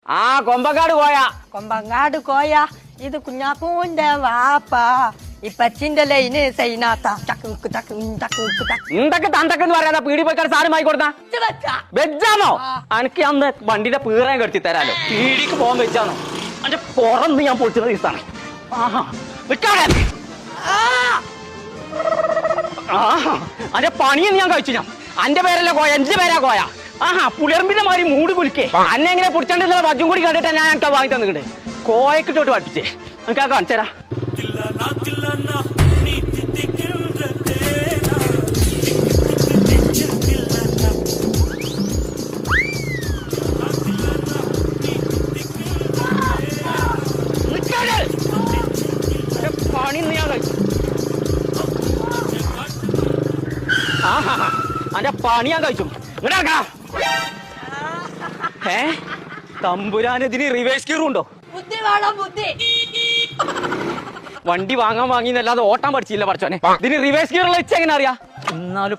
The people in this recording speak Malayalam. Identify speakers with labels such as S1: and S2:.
S1: ആ കൊമ്പങ്കാട് കോയ
S2: ഇത് കുഞ്ഞാപ്പൂന്റെ വാപ്പ ഇപ്പച്ചിന്റെ ലൈന് സൈനാത്ത
S1: എന്തൊക്കെ തന്തക്കെന്ന് പറയാ പീടി പോയിക്കാട് സാധനമായി കൊടുത്താ വെച്ചാണോ അനക്ക് അന്ന് വണ്ടിന്റെ പീറാൻ കെടുത്തി തരാലോ പീടിക്ക് പോകാൻ വെച്ചാണോ അന്റെ പുറന്ന് ഞാൻ പൊളിച്ചുന്ന ദിവസമാണ് അന്റെ പണിയെന്ന് ഞാൻ കഴിച്ചു ഞാൻ അന്റെ പേരല്ല കോയ എന്റെ പേരാ കോയ പുളിയർമ്പിന്റെ മാതിരി മൂട് കുലിക്കേ അന്നെ എങ്ങനെ പൊടിച്ചാണ്ടില്ല വജ്ജും കൂടി കണ്ടിട്ട് ഞാൻ എനിക്ക് വാങ്ങി തന്നിട്ട് കോയക്കിട്ടോട്ട് പഠിപ്പിച്ചേ എനിക്ക് ആ കാണിച്ചരാ പണി ഞാൻ കഴിച്ചു അന്റെ പണി ഞാൻ കഴിച്ചു തമ്പുരാനെതിന് റിവേഴ്സ് ഗിയറും ഉണ്ടോ വണ്ടി വാങ്ങിന്നല്ലാതെ ഓട്ടാൻ പഠിച്ചില്ല പഠിച്ചോനെ ഇതിന് റിവേഴ്സ് ഗിയർ വെച്ച് എങ്ങനെ അറിയാ എന്നാലും